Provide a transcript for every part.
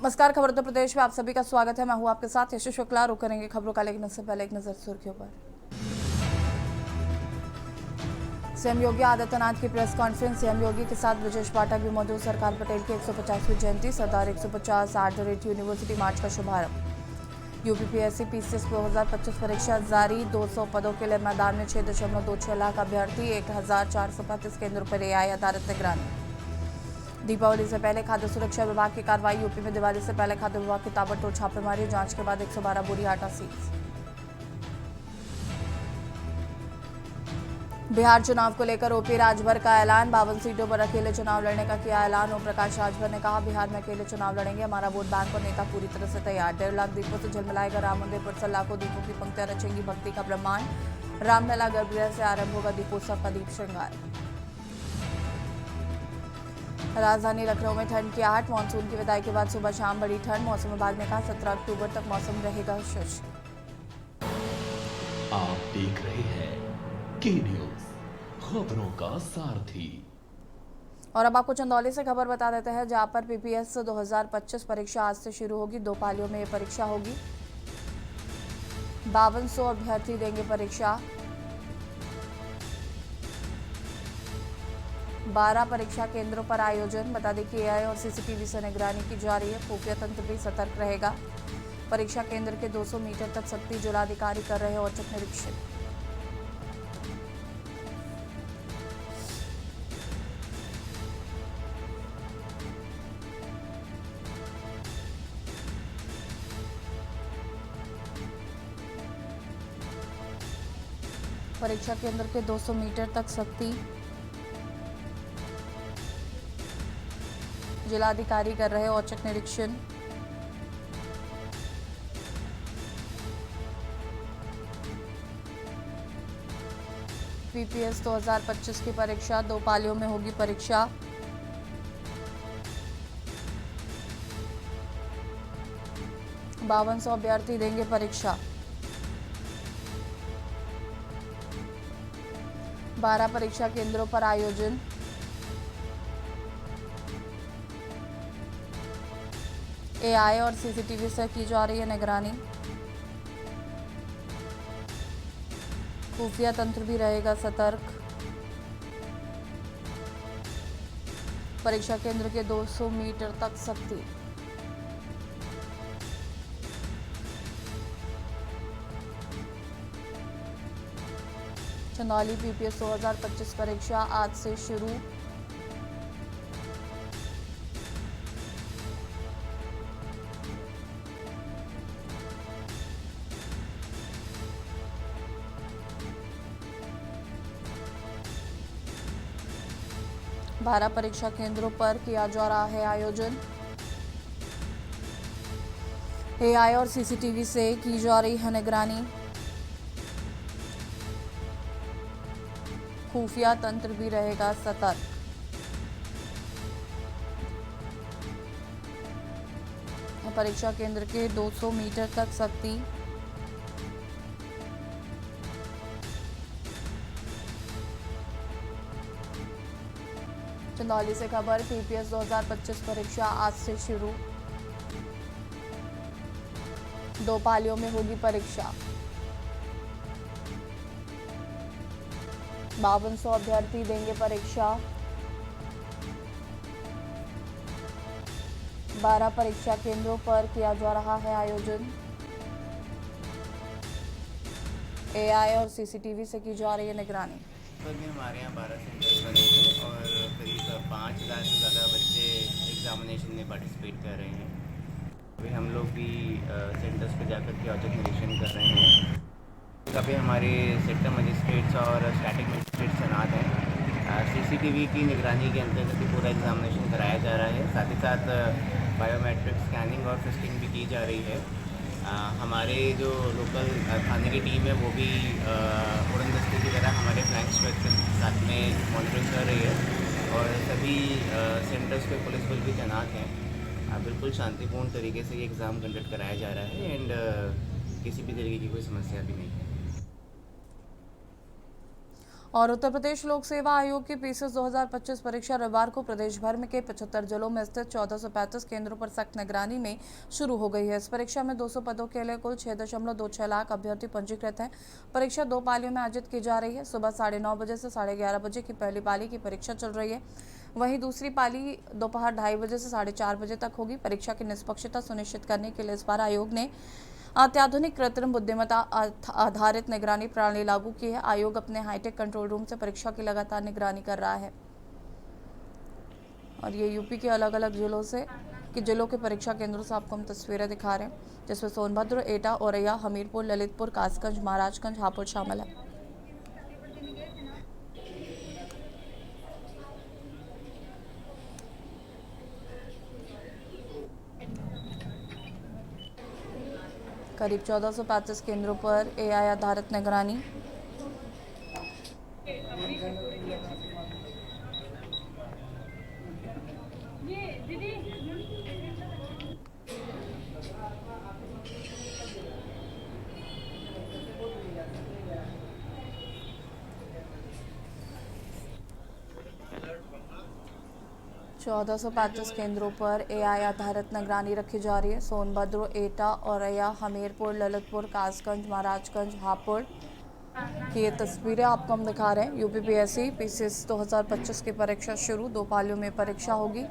नमस्कार, खबर उत्तर प्रदेश में आप सभी का स्वागत है। मैं हूं आपके साथ यशु शुक्ला। रुक करेंगे खबरों का, लेकिन इससे पहले एक नजर सुर्खियों पर। सीएम योगी आदित्यनाथ की प्रेस कॉन्फ्रेंस। सीएम योगी के साथ ब्रजेश पाठक भी मौजूद। सरदार पटेल की 150वीं जयंती। सरदार 150 यूनिवर्सिटी मार्च का शुभारंभ। यूपीपीएससी पीसीएस 2025 परीक्षा जारी। 200 पदों के लिए मैदान में 6.26 लाख अभ्यर्थी। 1435 केंद्रों पर एआई आधारित निगरानी। दीपावली से पहले खाद्य सुरक्षा विभाग की कार्रवाई। यूपी में दिवाली से पहले खाद्य विभाग की ताबड़तोड़ छापेमारी। जांच के बाद 112 बोरी आटा सीज। बिहार चुनाव को लेकर ओपी राजभर का ऐलान। 52 सीटों पर अकेले चुनाव लड़ने का किया ऐलान। ओम प्रकाश राजभर ने कहा, बिहार में अकेले चुनाव लड़ेंगे। हमारा वोट बैंक और नेता पूरी तरह से तैयार। 1.5 लाख दीपों से झलमिलाएगा राम मंदिर परिसर। लाखों दीपों की पंक्तियां रचेंगी भक्ति का ब्रह्मांड। रामलला गर्भगृह से आरंभ होगा दीपोत्सव का दीप श्रृंगार। राजधानी लखनऊ में ठंड की आहट। मानसून की विदाई के बाद सुबह शाम बड़ी ठंड। मौसम विभाग ने कहा 17 अक्टूबर तक मौसम रहेगा शुष्क। आप देख रहे हैं के न्यूज, खबरों का सारथी। और अब आपको चंदौली से खबर बता देते हैं, जहां पर पीपीएस 2025 परीक्षा आज से शुरू होगी। 2 पालियों में ये परीक्षा होगी। 5200 अभ्यर्थी देंगे परीक्षा। 12 परीक्षा केंद्रों पर आयोजन। बता दें कि एआई और सीसीटीवी से निगरानी की जा रही है। खुफिया तंत्र भी सतर्क रहेगा। परीक्षा केंद्र के 200 मीटर तक सख्ती। जिलाधिकारी कर रहे औचक निरीक्षण। परीक्षा केंद्र के 200 मीटर तक सख्ती। जिलाधिकारी कर रहे औचक निरीक्षण। पीपीएस 2025 की परीक्षा 2 पालियों में होगी परीक्षा। बावन 1,200 अभ्यर्थी देंगे परीक्षा। 12 परीक्षा केंद्रों पर आयोजन। एआई और सीसीटीवी से की जा रही है निगरानी। खुफिया तंत्र भी रहेगा सतर्क। परीक्षा केंद्र के 200 मीटर तक सख्ती। चंदौली पीपीएस 2025 परीक्षा आज से शुरू। बारह परीक्षा केंद्रों पर किया जा रहा है आयोजन। एआई और सीसीटीवी से की जा रही है निगरानी। खुफिया तंत्र भी रहेगा सतर्क। परीक्षा केंद्र के 200 मीटर तक सख्ती। चंदौली से खबर, पीपीएस 2025 परीक्षा आज से शुरू। 2 पालियों में होगी परीक्षा। 5200 अभ्यर्थी देंगे परीक्षा। 12 परीक्षा केंद्रों पर किया जा रहा है आयोजन। एआई और सीसीटीवी से की जा रही है निगरानी। हमारे यहाँ 12 सेंटर्स बने हैं और करीब 5,000 से ज़्यादा बच्चे एग्जामिनेशन में पार्टिसिपेट कर रहे हैं। अभी हम लोग भी सेंटर्स पे जाकर के औचक निरीक्षण कर रहे हैं। अभी हमारे सेक्टर मजिस्ट्रेट्स और स्टैटिक मजिस्ट्रेट्स तैनात हैं। सीसीटीवी की निगरानी के अंतर्गत ही पूरा एग्जामिनेशन कराया जा रहा है। साथ ही साथ बायोमेट्रिक स्कैनिंग और फिस्टिंग भी की जा रही है। हमारे जो लोकल थाने की टीम है वो भी उड़न दस्ते की तरह हमारे फ्लैंक स्ट्रक्चर के साथ में मॉनिटरिंग कर रही है और सभी सेंटर्स पे पुलिस बल भी तैनात हैं। बिल्कुल शांतिपूर्ण तरीके से ये एग्ज़ाम कंडक्ट कराया जा रहा है एंड किसी भी तरीके की कोई समस्या भी नहीं है। और उत्तर प्रदेश लोक सेवा आयोग की पीसीएस 2025 परीक्षा रविवार को प्रदेश भर में के 75 जिलों में स्थित 1435 केंद्रों पर सख्त निगरानी में शुरू हो गई है। इस परीक्षा में 200 पदों के लिए कुल 6.26 लाख अभ्यर्थी पंजीकृत हैं। परीक्षा 2 पालियों में आयोजित की जा रही है। सुबह 9:30 बजे से 11:30 बजे की पहली पाली की परीक्षा चल रही है। वहीं दूसरी पाली दोपहर 2:30 बजे से 4:30 बजे तक होगी। परीक्षा की निष्पक्षता सुनिश्चित करने के लिए इस बार आयोग ने अत्याधुनिक कृत्रिम बुद्धिमत्ता आधारित निगरानी प्रणाली लागू की है। आयोग अपने हाईटेक कंट्रोल रूम से परीक्षा की लगातार निगरानी कर रहा है। और ये यूपी के अलग अलग जिलों के परीक्षा केंद्रों से आपको हम तस्वीरें दिखा रहे हैं, जिसमें सोनभद्र, एटा, औरैया, हमीरपुर, ललितपुर, कासगंज, महाराजगंज, हापुड़ शामिल है। करीब 1435 केंद्रों पर एआई आधारित निगरानी। चौदह 1435 केंद्रों पर एआई आधारित निगरानी रखी जा रही है। सोनभद्र, एटा, औरैया, हमीरपुर, ललितपुर, कासगंज, महाराजगंज, हापुड़ की ये तस्वीरें आपको हम दिखा रहे हैं। यूपीपीएससी पीसीएस 2025 की परीक्षा शुरू, 2 पालियों में परीक्षा होगी।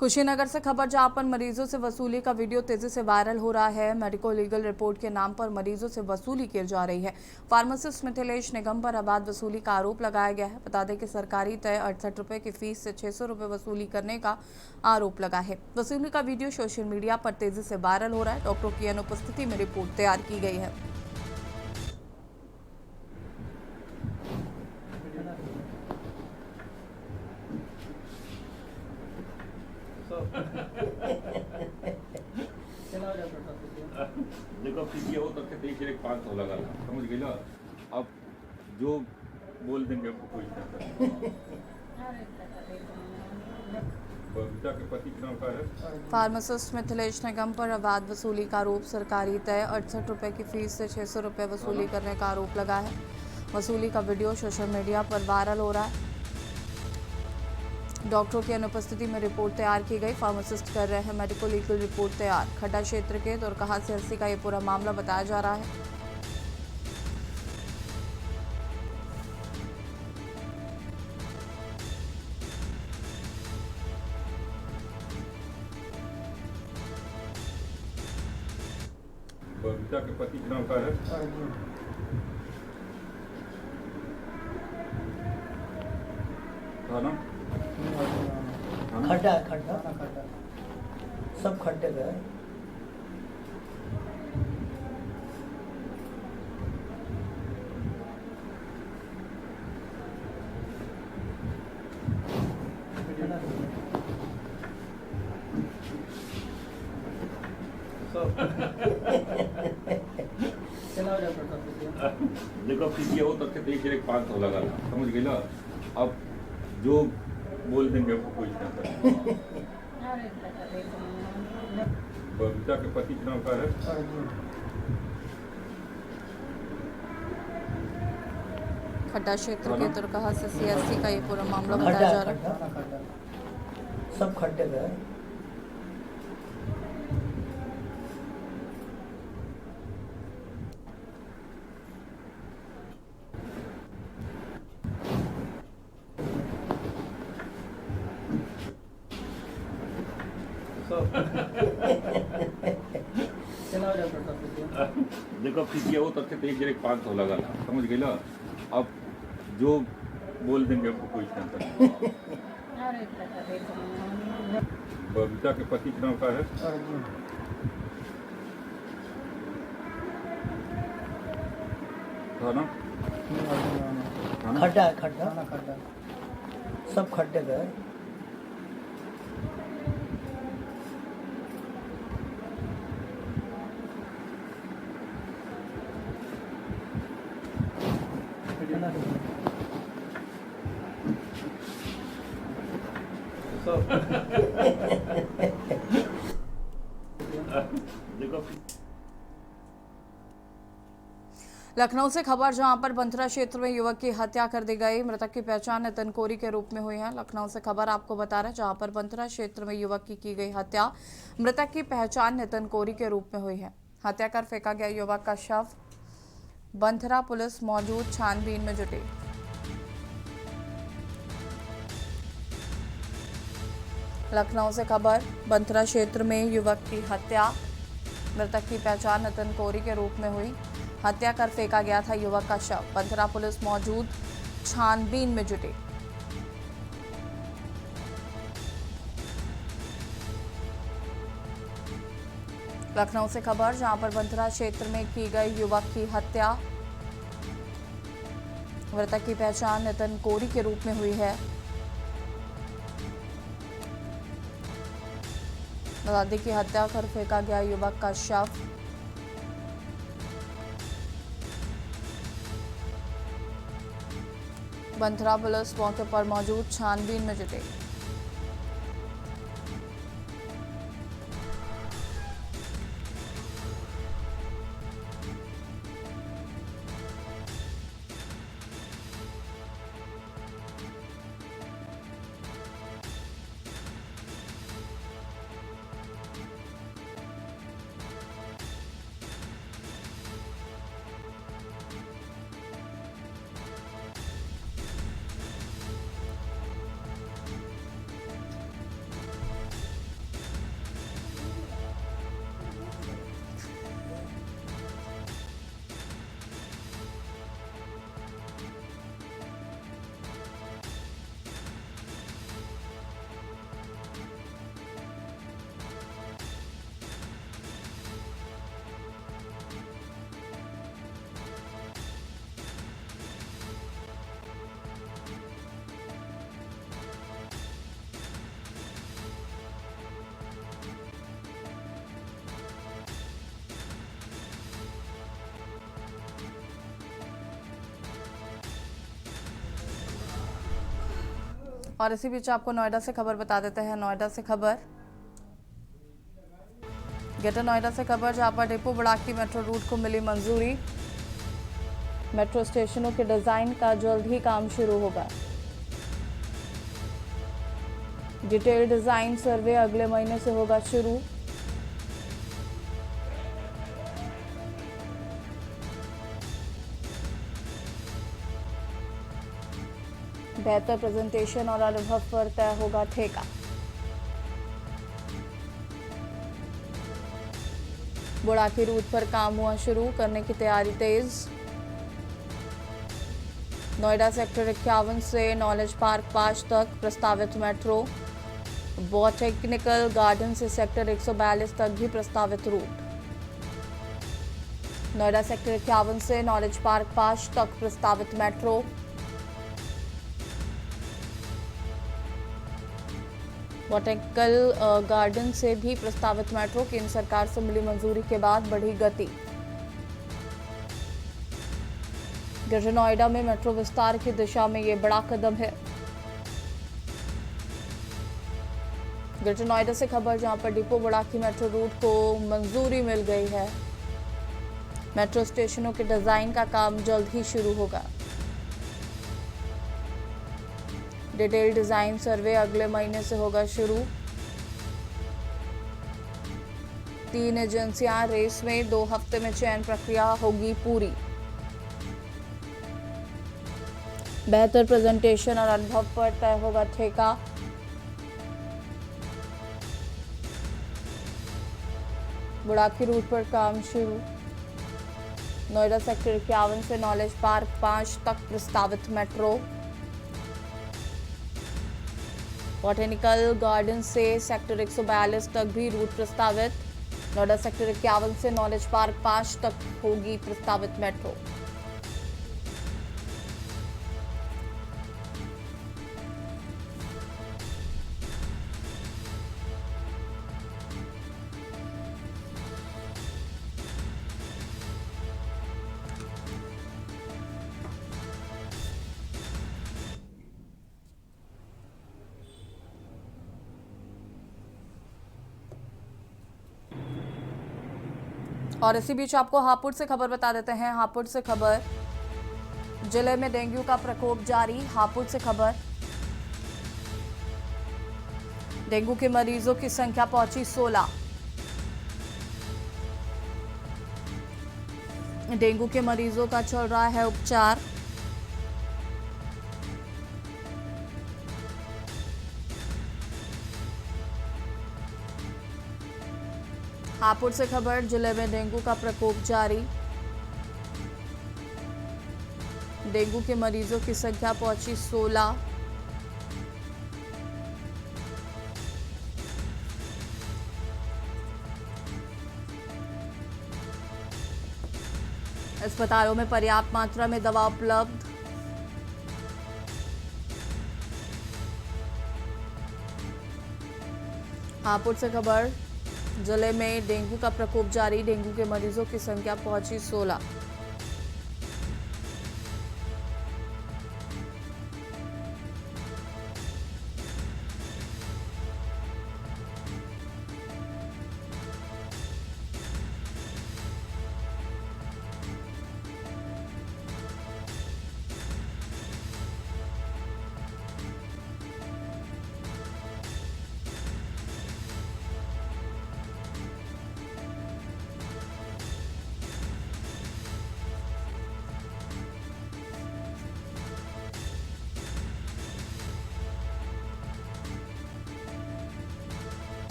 कुशीनगर से खबर, जहां पर मरीजों से वसूली का वीडियो तेजी से वायरल हो रहा है। मेडिको लीगल रिपोर्ट के नाम पर मरीजों से वसूली की जा रही है। फार्मासिस्ट मिथिलेश निगम पर अवैध वसूली का आरोप लगाया गया है। बता दें कि सरकारी तय 68 रुपए की फीस से 600 रुपए वसूली करने का आरोप लगा है। वसूली का वीडियो सोशल मीडिया पर तेजी से वायरल हो रहा है। डॉक्टरों की अनुपस्थिति में रिपोर्ट तैयार की गई है। देखो फिर ये हो तब से 500 लगा समझ गई ना। अब जो बोल देंगे आपको कोई बबीता के पति के नाम का है। फार्मासिस्ट मिथिलेश निगम पर अवैध वसूली का आरोप। सरकारी तय 68 रुपए की फीस से 600 रुपए वसूली करने का आरोप लगा है। वसूली का वीडियो सोशल मीडिया पर वायरल हो रहा है। डॉक्टरों की अनुपस्थिति में रिपोर्ट तैयार की गई। फार्मासिस्ट कर रहे हैं मेडिको लीगल रिपोर्ट तैयार। खड्डा क्षेत्र के दुर्कहा सिरसी का ये पूरा मामला बताया जा रहा है। बबीता के पति के नाम का है। थाना खड्डा सब खड्डे गए। देखो फिर ये हो तब से 500 लगा समझ गई ना। अब जो बोल देंगे आपको कोई बबीता के पति के नाम का है। खड्डा क्षेत्र के दुर्कहा से सीएससी का ये पूरा मामला बताया जा रहा है। सब खड्डे गए। देखो किसी वो तथ्य देख जरा 500 लगा समझ गए। अब जो बोल देंगे आपको कोई टेंशन नहीं। बबीता के पति का नाम का है थाना खड्डा है, खड्डा सब खड्डे गए। लखनऊ से खबर, जहां पर बंथरा क्षेत्र में युवक की हत्या कर दी गई। मृतक की पहचान नितिन कोरी के रूप में हुई है। लखनऊ से खबर आपको बता रहे हैं, जहां पर बंथरा क्षेत्र में युवक की गई हत्या। मृतक की पहचान नितिन कोरी के रूप में हुई है। हत्या कर फेंका गया युवक का शव। बंथरा पुलिस मौजूद छानबीन में जुटी। लखनऊ से खबर, बंथरा क्षेत्र में युवक की हत्या। मृतक की पहचान नितिन कोरी के रूप में हुई। हत्या कर फेंका गया था युवक का शव। बंथरा पुलिस मौजूद छानबीन में जुटी। लखनऊ से खबर, जहां पर बंथरा क्षेत्र में की गई युवक की हत्या। मृतक की पहचान नितिन कोरी के रूप में हुई है। बता दें कि हत्या कर फेंका गया युवक का शव। बंथरा पुलिस मौके पर मौजूद छानबीन में जुटी। और इसी बीच आपको नोएडा से खबर बता देते हैं। नोएडा से खबर, ग्रेटर नोएडा से खबर, जहां पर डिपो बुड़ाकी मेट्रो रूट को मिली मंजूरी। मेट्रो स्टेशनों के डिजाइन का जल्द ही काम शुरू होगा। डिटेल डिजाइन सर्वे अगले महीने से होगा शुरू। बेहतर प्रेजेंटेशन और अनुभव पर तय होगा ठेका। बुड़ाकी रूट पर काम हुआ शुरू, करने की तैयारी तेज। नोएडा सेक्टर 51 से नॉलेज पार्क 5 तक प्रस्तावित मेट्रो। बॉटेनिकल गार्डन से सेक्टर 142 तक भी प्रस्तावित रूट। नोएडा सेक्टर 51 से नॉलेज पार्क 5 तक प्रस्तावित मेट्रो। बॉटेनिकल गार्डन से भी प्रस्तावित मेट्रो। केंद्र सरकार से मिली मंजूरी के बाद बढ़ी गति। ग्रेटर नोएडा में मेट्रो विस्तार की दिशा में ये बड़ा कदम है। ग्रेटर नोएडा से खबर, जहां पर डिपो बुड़ाकी मेट्रो रूट को मंजूरी मिल गई है। मेट्रो स्टेशनों के डिजाइन का काम जल्द ही शुरू होगा। डिटेल डिजाइन सर्वे अगले महीने से होगा शुरू। 3 एजेंसियां रेस में, 2 हफ्ते में चयन प्रक्रिया होगी पूरी। बेहतर प्रेजेंटेशन और अनुभव पर तय होगा ठेका। बुड़ाकी रूट पर काम शुरू। नोएडा सेक्टर 51 से नॉलेज पार्क 5 तक प्रस्तावित मेट्रो। बॉटेनिकल गार्डन से सेक्टर 142 तक भी रूट प्रस्तावित। नोएडा सेक्टर 51 से नॉलेज पार्क 5 तक होगी प्रस्तावित मेट्रो। और इसी बीच आपको हापुड़ से खबर बता देते हैं। हापुड़ से खबर, जिले में डेंगू का प्रकोप जारी। हापुड़ से खबर, डेंगू के मरीजों की संख्या पहुंची 16। डेंगू के मरीजों का चल रहा है उपचार। हापुड़ से खबर, जिले में डेंगू का प्रकोप जारी। डेंगू के मरीजों की संख्या पहुंची 16। अस्पतालों में पर्याप्त मात्रा में दवा उपलब्ध। हापुड़ से खबर, जिले में डेंगू का प्रकोप जारी। डेंगू के मरीजों की संख्या पहुंची 16।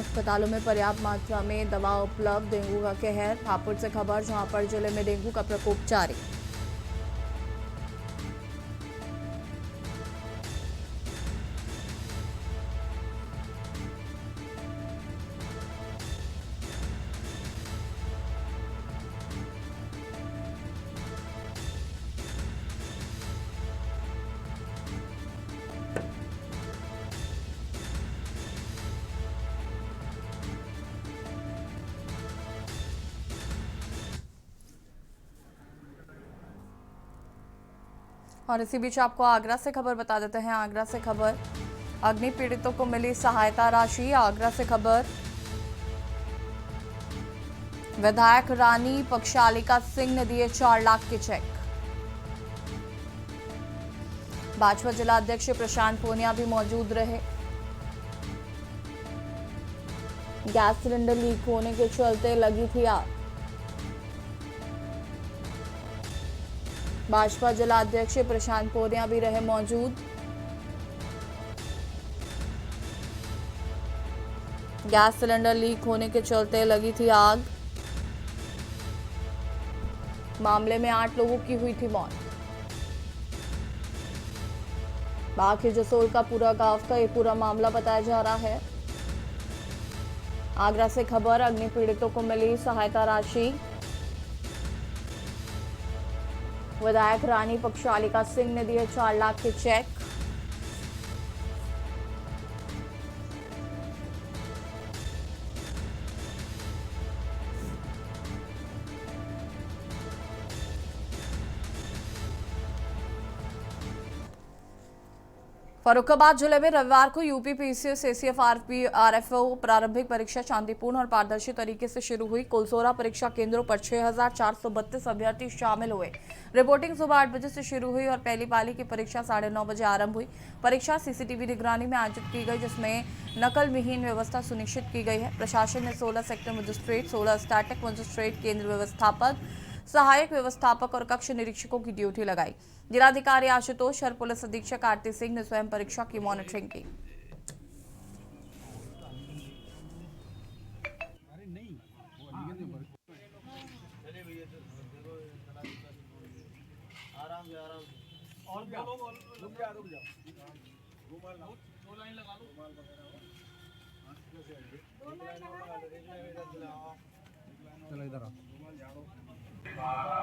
अस्पतालों में पर्याप्त मात्रा में दवा उपलब्ध। डेंगू का कहर। हापुड़ से खबर, जहां पर जिले में डेंगू का प्रकोप जारी। और इसी बीच आपको आगरा से खबर बता देते हैं। आगरा से खबर, अग्नि पीड़ितों को मिली सहायता राशि। आगरा से खबर, विधायक रानी पक्षालिका सिंह ने दिए 4 लाख के चेक। भाजपा जिला अध्यक्ष प्रशांत पूनिया भी मौजूद रहे। गैस सिलेंडर लीक होने के चलते लगी थी आग। भाजपा जिला अध्यक्ष प्रशांत पूनिया भी रहे मौजूद। गैस सिलेंडर लीक होने के चलते लगी थी आग। मामले में 8 लोगों की हुई थी मौत। बाकी जसोल का पूरा गांव का ये पूरा मामला बताया जा रहा है। आगरा से खबर, अग्नि पीड़ितों को मिली सहायता राशि। विधायक रानी पक्षालिका सिंह ने दिए 4 लाख के चेक। फर्रुखाबाद जिले में रविवार को यूपी पीसीएस एसीएफ आरएफओ प्रारंभिक परीक्षा शांतिपूर्ण और पारदर्शी तरीके से शुरू हुई। कुल 16 परीक्षा केंद्रों पर 6,432 अभ्यर्थी शामिल हुए। रिपोर्टिंग सुबह 8 बजे से शुरू हुई और पहली पाली की परीक्षा 9:30 बजे आरंभ हुई। परीक्षा सीसीटीवी निगरानी में आयोजित की गई, जिसमें नकल विहीन व्यवस्था सुनिश्चित की गई है। प्रशासन ने 16 सेक्टर मजिस्ट्रेट, 16 स्टैटिक मजिस्ट्रेट, केंद्र व्यवस्थापक, सहायक व्यवस्थापक और कक्ष निरीक्षकों की ड्यूटी लगाई। जिलाधिकारी आशुतोष और पुलिस अधीक्षक आरती सिंह ने स्वयं परीक्षा की मॉनिटरिंग की। चलो इधर आओ।